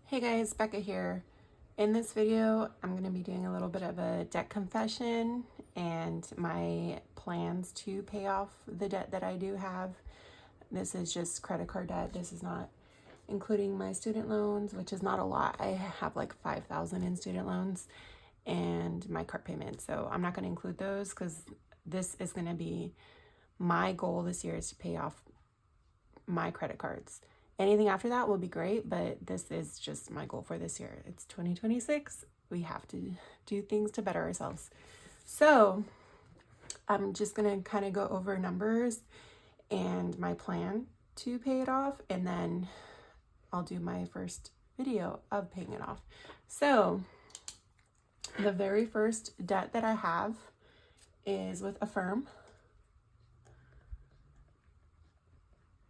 Hey guys, Becca here. In this video, I'm going to be doing a little bit of a debt confession and my plans to pay off the debt that I do have. This is just credit card debt. This is not including my student loans, which is not a lot. I have like 5,000 in student loans and my car payment. So I'm not going to include those because this is going to be my goal this year is to pay off my credit cards. Anything after that will be great, but this is just my goal for this year. It's 2026. We have to do things to better ourselves. So I'm just going to kind of go over numbers and my plan to pay it off, and then I'll do my first video of paying it off. So the very first debt that I have is with Affirm.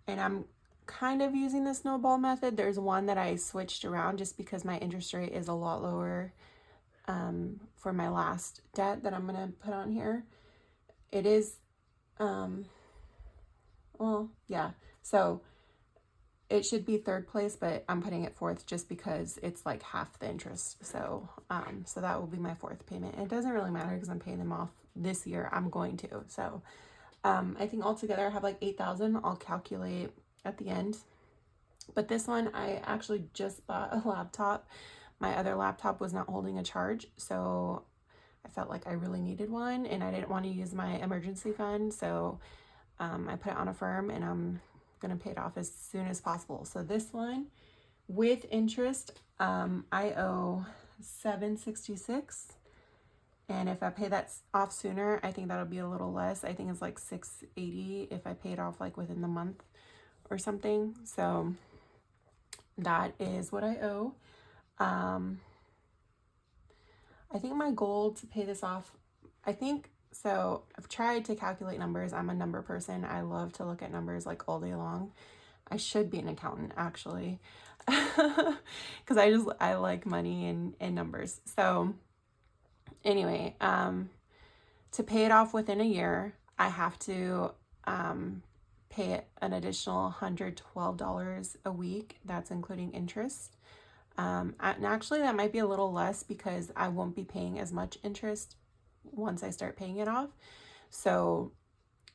And I'm kind of using the snowball method. There's one that I switched around just because my interest rate is a lot lower for my last debt that I'm going to put on here. It is, well, yeah. So it should be third place, but I'm putting it fourth just because it's like half the interest. So, so that will be my fourth payment. It doesn't really matter because I'm paying them off this year. I'm going to. So, I think altogether I have like 8,000. I'll calculate at the end. But this one, I actually just bought a laptop. My other laptop was not holding a charge, so I felt like I really needed one, and I didn't want to use my emergency fund, so I put it on Affirm, and I'm gonna pay it off as soon as possible. So this one, with interest, I owe $766. And if I pay that off sooner, I think that'll be a little less. I think it's like $680 if I pay it off like within the month or something. So that is what I owe. I think my goal to pay this off, so I've tried to calculate numbers. I'm a number person. I love to look at numbers like all day long. I should be an accountant actually, because I like money and numbers. So anyway, to pay it off within a year, I have to pay an additional $112 a week. That's including interest. And actually, that might be a little less because I won't be paying as much interest once I start paying it off. So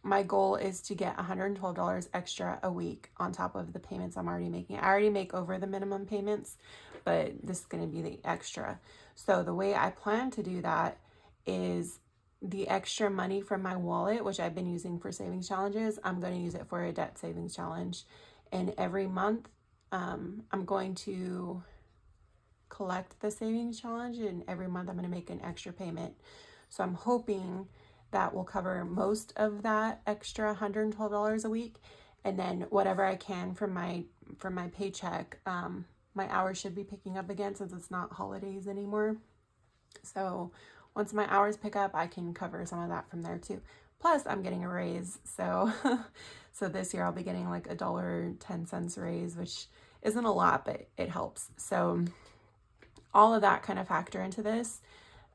my goal is to get $112 extra a week on top of the payments I'm already making. I already make over the minimum payments, but this is going to be the extra. So the way I plan to do that is the extra money from my wallet, which I've been using for savings challenges, I'm going to use it for a debt savings challenge. And every month, I'm going to collect the savings challenge, and every month I'm going to make an extra payment. So I'm hoping that will cover most of that extra $112 a week, and then whatever I can from my paycheck. My hours should be picking up again since it's not holidays anymore. So once my hours pick up, I can cover some of that from there too. Plus, I'm getting a raise, so so this year I'll be getting like $1.10 raise, which isn't a lot, but it helps. So all of that kind of factor into this.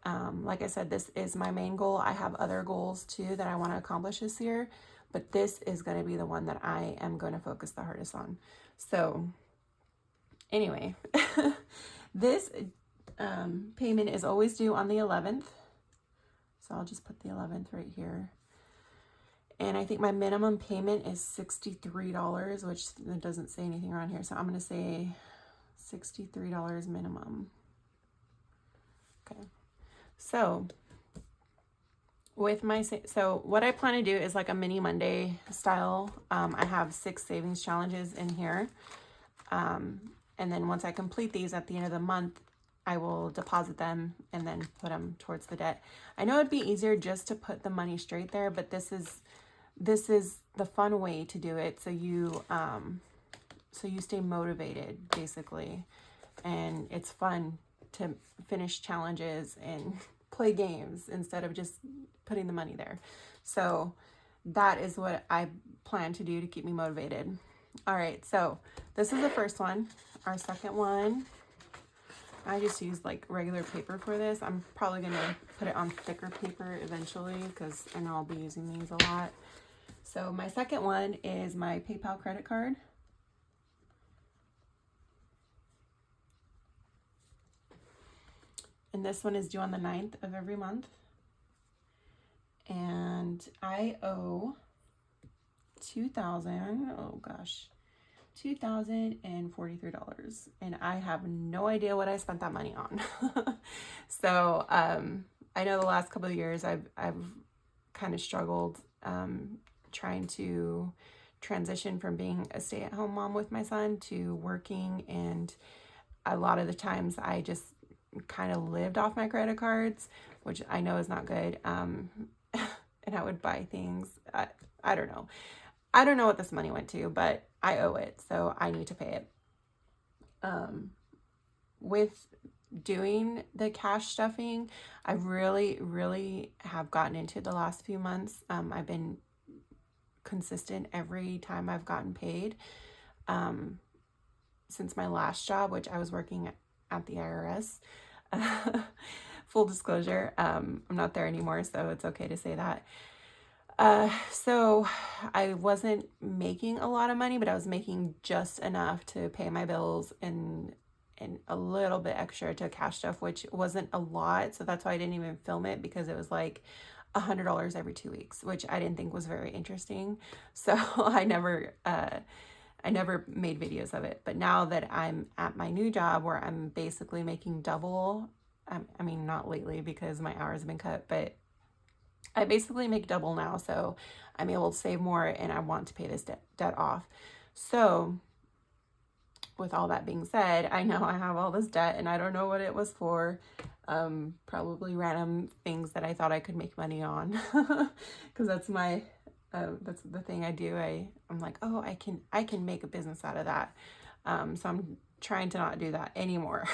Like I said, this is my main goal. I have other goals too that I want to accomplish this year, but this is going to be the one that I am going to focus the hardest on. So anyway, this payment is always due on the 11th. So I'll just put the 11th right here. And I think my minimum payment is $63, which it doesn't say anything around here. So I'm going to say $63 minimum. Okay. So with my, so what I plan to do is like a mini Monday style. I have 6 savings challenges in here. And then once I complete these at the end of the month, I will deposit them and then put them towards the debt. I know it'd be easier just to put the money straight there, but this is the fun way to do it. So you stay motivated basically, and it's fun to finish challenges and play games instead of just putting the money there. So that is what I plan to do to keep me motivated. All right, so this is the first one. Our second one, I just used like regular paper for this. I'm probably gonna put it on thicker paper eventually because I know I'll be using these a lot. So my second one is my PayPal credit card. And this one is due on the 9th of every month. And I owe $2,043. And I have no idea what I spent that money on. So I know the last couple of years I've kind of struggled trying to transition from being a stay-at-home mom with my son to working, and a lot of the times I just kind of lived off my credit cards, which I know is not good. And I would buy things. I don't know. I don't know what this money went to, but I owe it, so I need to pay it. With doing the cash stuffing, I really have gotten into the last few months. I've been consistent every time I've gotten paid. Since my last job, which I was working at the IRS. Full disclosure, I'm not there anymore, so it's okay to say that. So I wasn't making a lot of money, but I was making just enough to pay my bills and a little bit extra to cash stuff, which wasn't a lot. So that's why I didn't even film it, because it was like $100 every 2 weeks, which I didn't think was very interesting. So I never made videos of it. But now that I'm at my new job where I'm basically making double, I mean, not lately because my hours have been cut, but I basically make double now. So I'm able to save more, and I want to pay this debt off. So with all that being said, I know I have all this debt and I don't know what it was for. Probably random things that I thought I could make money on, because that's the thing I do. I'm like, oh, I can make a business out of that. So I'm trying to not do that anymore.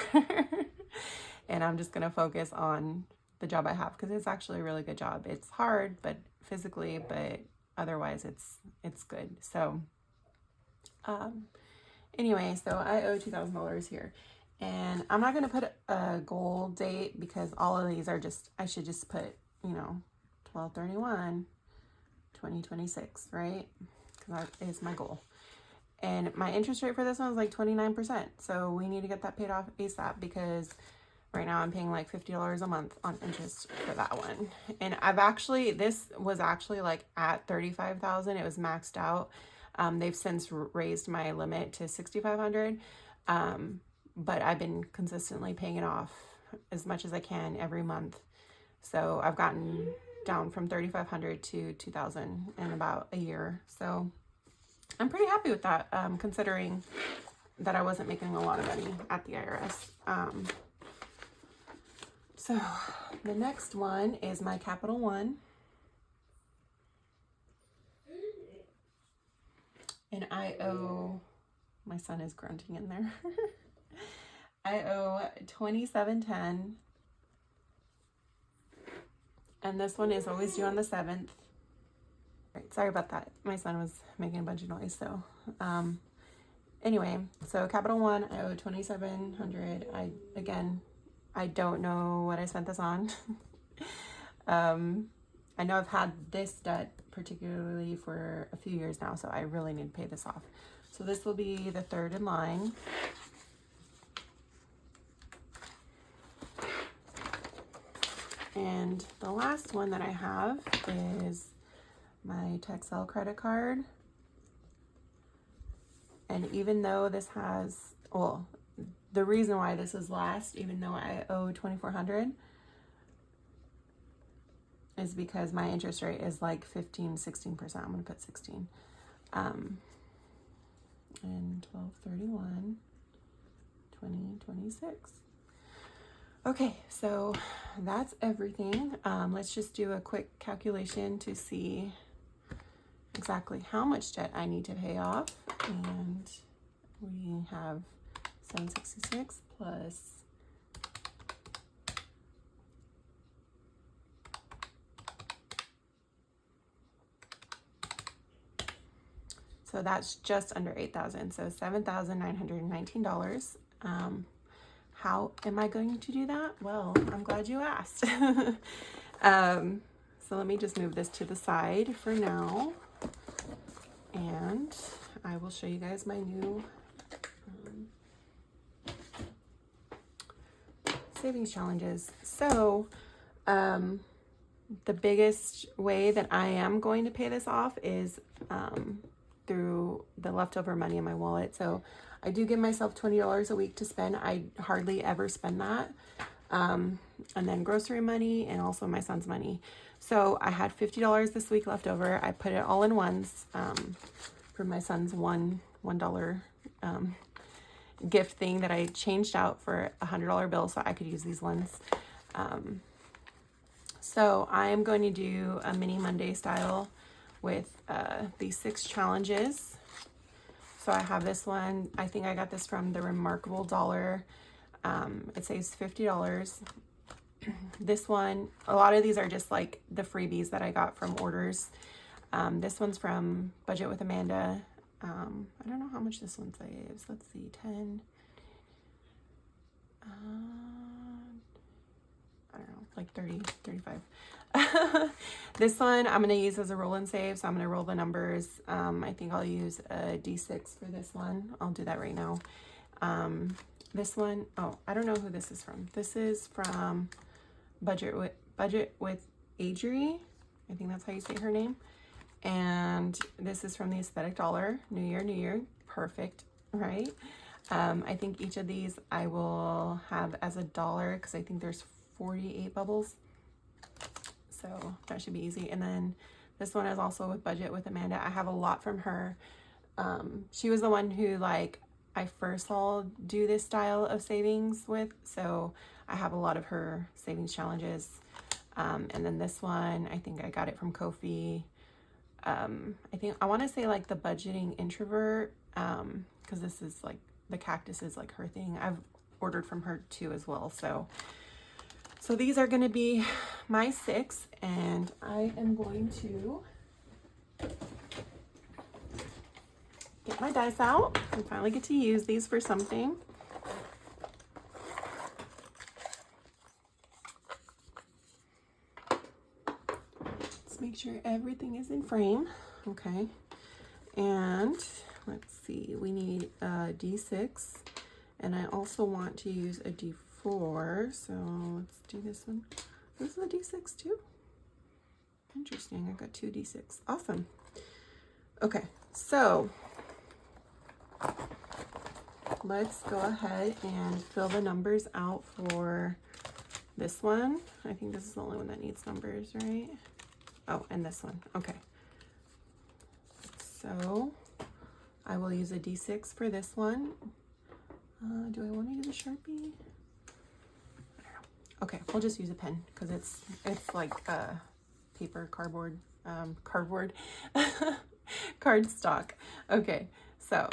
And I'm just going to focus on the job I have, because it's actually a really good job. It's hard, but physically, but otherwise it's good. So, anyway, so I owe $2,000 here, and I'm not going to put a goal date, because all of these are just, I should just put, 12/31/2026, right? Because that is my goal. And my interest rate for this one is like 29%. So we need to get that paid off ASAP, because right now I'm paying like $50 a month on interest for that one. And this was actually like at $35,000. It was maxed out. They've since raised my limit to $6,500. But I've been consistently paying it off as much as I can every month. So I've gotten down from $3,500 to $2,000 in about a year. So I'm pretty happy with that, considering that I wasn't making a lot of money at the IRS. So the next one is my Capital One. And I owe, my son is grunting in there. I owe $27.10. And this one is always due on the 7th. Right, sorry about that. My son was making a bunch of noise. So anyway, so Capital One, I owe $2,700. I don't know what I spent this on. I know I've had this debt particularly for a few years now, so I really need to pay this off. So this will be the third in line. And the last one that I have is my Texel credit card. And even though this has, well, the reason why this is last, even though I owe $2,400, is because my interest rate is like 16%. I'm going to put 16. And 12/31/2026. Okay, so that's everything. Let's just do a quick calculation to see exactly how much debt I need to pay off. And we have 766 plus so that's just under $8,000, so $7,919. How am I going to do that? Well, I'm glad you asked. So let me just move this to the side for now, and I will show you guys my new savings challenges. So, the biggest way that I am going to pay this off is through the leftover money in my wallet. So I do give myself $20 a week to spend. I hardly ever spend that. And then grocery money and also my son's money. So I had $50 this week left over. I put it all in ones for my son's $1 gift thing that I changed out for a $100 bill so I could use these ones. So I am going to do a mini Monday style with these 6 challenges. So I have this one. I think I got this from the Remarkable Dollar. It saves $50. This one, a lot of these are just like the freebies that I got from orders. This one's from Budget with Amanda. I don't know how much this one saves. Let's see, 10. I don't know, like 30, 35. This one I'm going to use as a roll and save. So I'm going to roll the numbers. I think I'll use a D6 for this one. I'll do that right now. This one, oh, I don't know who this is from. This is from Budget with Adri. I think that's how you say her name. And this is from the Aesthetic Dollar. New Year. Perfect, right? I think each of these I will have as $1 because I think there's 48 bubbles. So that should be easy. And then this one is also with Budget with Amanda. I have a lot from her. She was the one who like I first saw do this style of savings with. So I have a lot of her savings challenges. And then this one, I think I got it from Kofi. I think I want to say like the Budgeting Introvert, because this is like the cactus is like her thing. I've ordered from her too as well. So these are going to be my 6, and I am going to get my dice out and finally get to use these for something. Let's make sure everything is in frame. Okay. And let's see, we need a D6, and I also want to use a D4. So let's do this one. This is a D6 too. Interesting. I got 2 D6. Awesome. Okay. So let's go ahead and fill the numbers out for this one. I think this is the only one that needs numbers, right? Oh, and this one. Okay. So I will use a D6 for this one. Do I want to use a Sharpie? I don't know. Okay, we'll just use a pen because it's like paper, cardboard, cardstock. Okay, so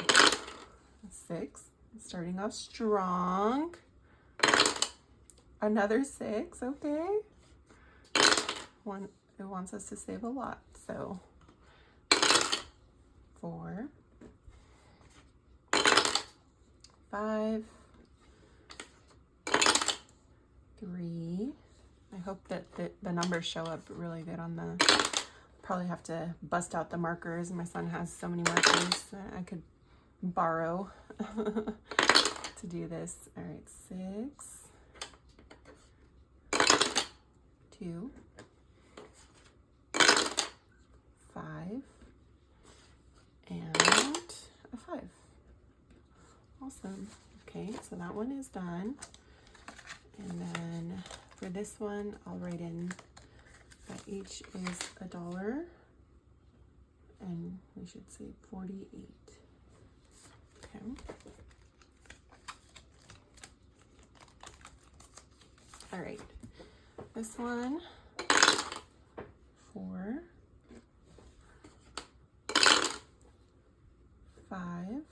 6, starting off strong. Another 6, okay. One, it wants us to save a lot, so 4, 5, 3. I hope that the numbers show up really good on the, probably have to bust out the markers. My son has so many markers that I could borrow to do this. All right, 6, 2, 5, and a 5. Awesome. Okay, so that one is done. And then for this one, I'll write in that each is $1, and we should say 48. Okay. All right. This one, 4, 5,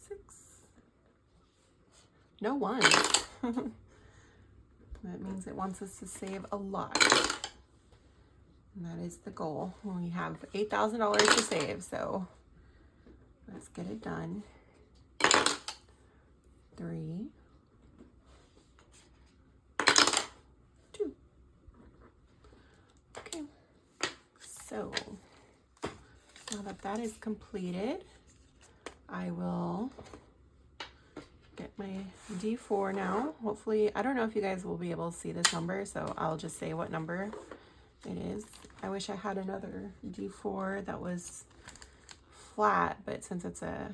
6. No 1. That means it wants us to save a lot. And that is the goal. We have $8,000 to save, so let's get it done. 3, 2. Okay. So now that that is completed, I will get my D4 now. Hopefully, I don't know if you guys will be able to see this number, so I'll just say what number it is. I wish I had another D4 that was flat, but since it's a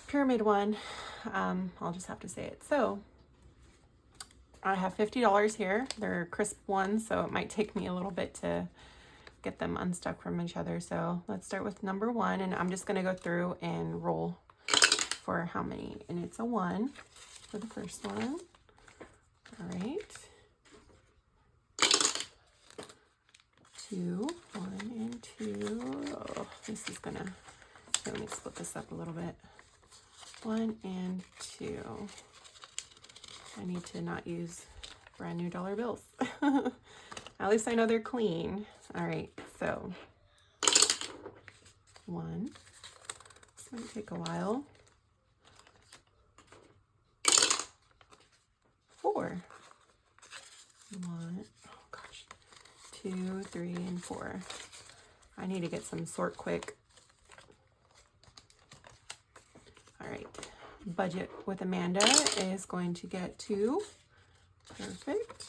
pyramid one, I'll just have to say it. So I have $50 here. They're crisp ones, so it might take me a little bit to get them unstuck from each other. So let's start with number 1, and I'm just going to go through and roll for how many. And it's a 1 for the first one. All right. 2, 1 and 2. Oh, this is gonna, let me split this up a little bit. 1 and 2. I need to not use brand new dollar bills. At least I know they're clean. All right, so 1. This might take a while. 4. 1. Oh gosh. 2, 3, and 4. I need to get some sort quick. All right. Budget with Amanda is going to get 2. Perfect.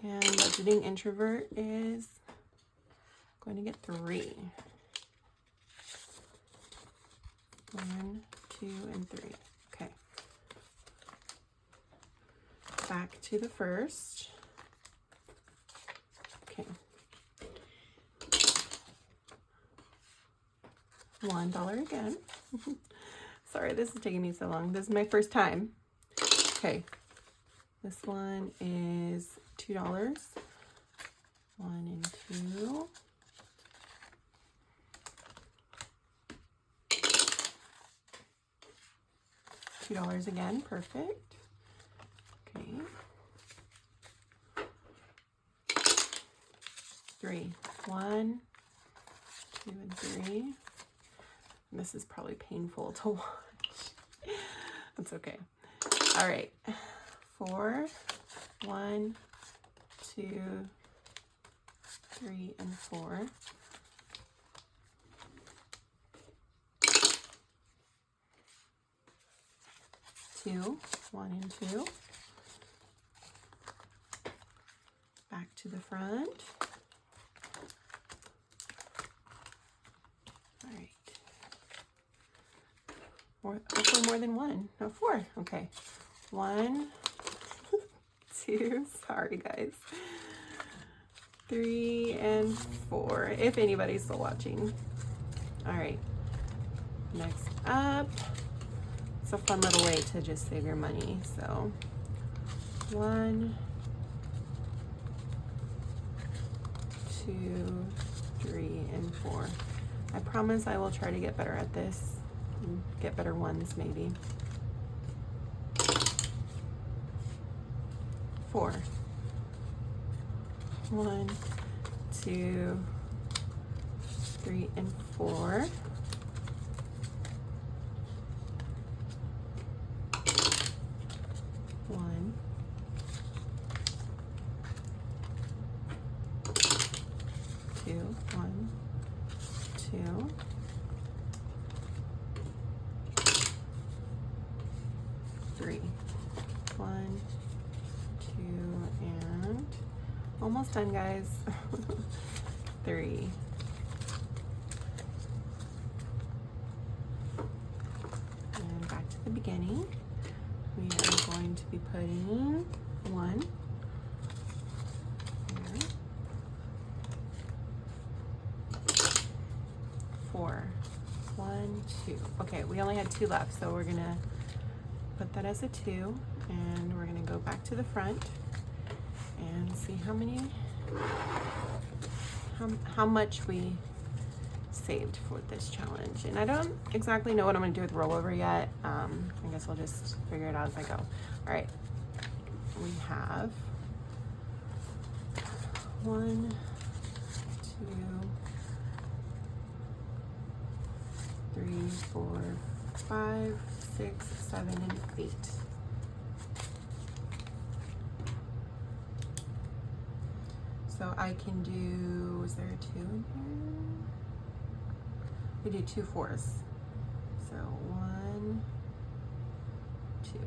And budgeting introvert is going to get 3. 1, 2, and 3. Okay. Back to the first. Okay. $1 again. Sorry, this is taking me so long. This is my first time. Okay. This one is $2. 1 and 2. $2 again. Perfect. Okay. 3. 1, 2, and 3. And this is probably painful to watch. That's okay. All right. 4, 1, 2, 3, and 4. 2, 1 and 2. Back to the front. All right. Hopefully more than 1. No, 4. Okay. 1, 2. Sorry, guys. 3 and 4. If anybody's still watching. All right. Next up. It's a fun little way to just save your money. So 1, 2, 3, and 4. I promise I will try to get better at this. Get better ones maybe. 4. 1, 2, 3, and 4. 1, 2, 1, 2. 3. 1, 2, and almost done, guys. 3. And back to the beginning. We are going to be putting 1 here. 4. 1, 2. Okay, we only had 2 left, so we're gonna put that as a 2, and we're gonna go back to the front and see how much we saved for this challenge. And I don't exactly know what I'm gonna do with rollover yet. I guess we'll just figure it out as I go. All right, we have 1, 2, 3, 4, 5, 6, 7, and 8. So I can do, is there a 2 in here? we do 2 4s. So 1, 2.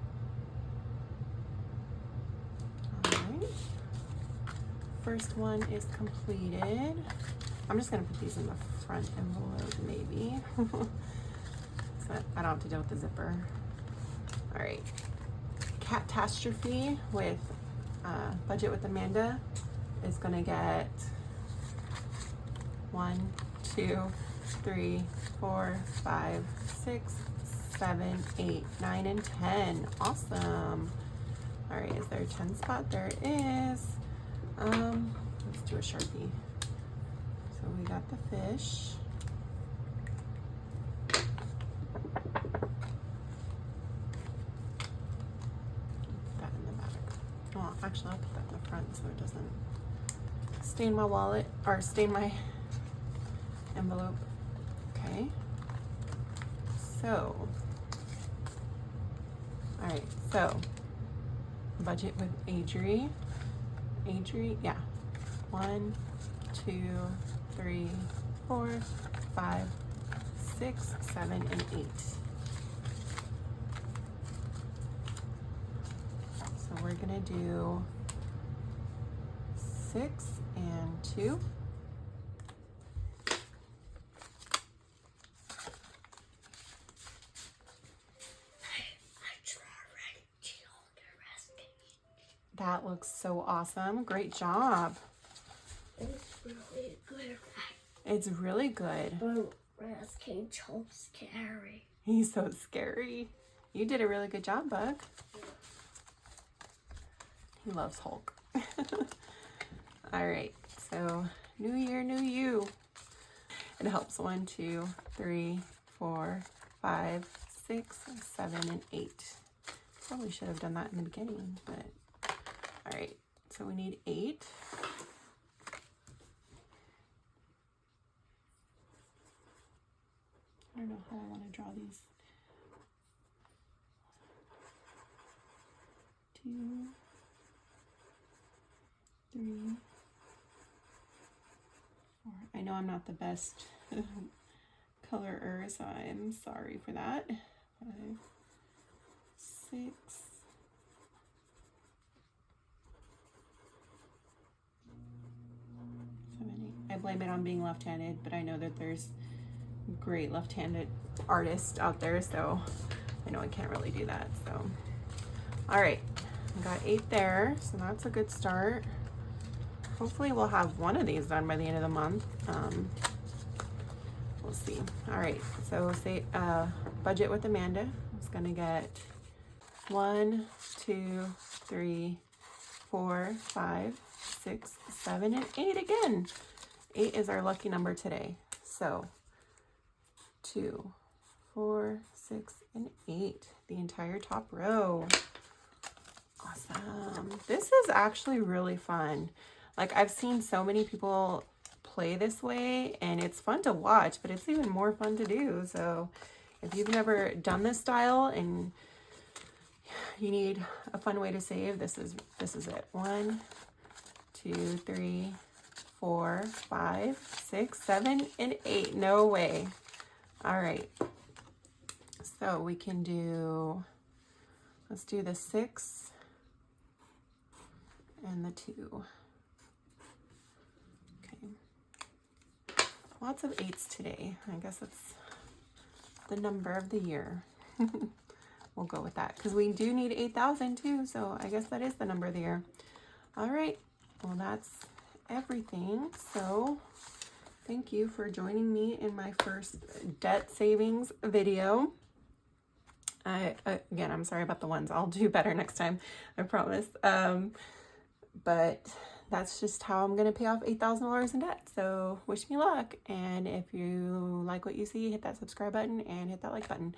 All right. First one is completed. I'm just gonna put these in the front envelope maybe. So I don't have to deal with the zipper. All right. Catastrophe with Budget with Amanda is gonna get 1, 2, 3, 4, 5, 6, 7, 8, 9, and 10. Awesome. All right, is there a 10 spot? There it is. Let's do a Sharpie. So we got the fish. Put that in the back. Well, actually, I'll put that in the front so it doesn't stain my wallet or stain my envelope. Okay. So, all right. So, Budget with Adri, yeah. 1, 2, 3, 4, 5, 6, 7, and 8. So we're gonna do 6 and 2. That looks so awesome. Great job. It's really good. It's really good. But Raskin so scary. He's so scary. You did a really good job, Buck. He loves Hulk. All right, so new year, new you. It helps. 1, 2, 3, 4, 5, 6, 7, and 8. Probably should have done that in the beginning, but all right. So we need 8. I don't know how I want to draw these. 2, 3, 4. I know I'm not the best colorer, so I'm sorry for that. 5, 6, 7, 8. I blame it on being left-handed, but I know that there's great left-handed artists out there, so I know I can't really do that. So all right, I got 8 there, so that's a good start. Hopefully we'll have one of these done by the end of the month. We'll see. All right, so say Budget with Amanda is gonna get 1, 2, 3, 4, 5, 6, 7, and 8 again. 8 is our lucky number today. So 2, 4, 6, and 8, the entire top row. Awesome. This is actually really fun. Like, I've seen so many people play this way, and it's fun to watch, but it's even more fun to do. So if you've never done this style and you need a fun way to save, this is it. 1, 2, 3, 4, 5, 6, 7, and 8. No way. All right. So we can do, let's do the 6 and the 2. Okay. Lots of 8s today. I guess it's the number of the year. We'll go with that because we do need 8,000 too. So I guess that is the number of the year. All right. Well, that's everything. So thank you for joining me in my first debt savings video. Again, I'm sorry about the ones. I'll do better next time, I promise. But that's just how I'm going to pay off $8,000 in debt. So wish me luck. And if you like what you see, hit that subscribe button and hit that like button.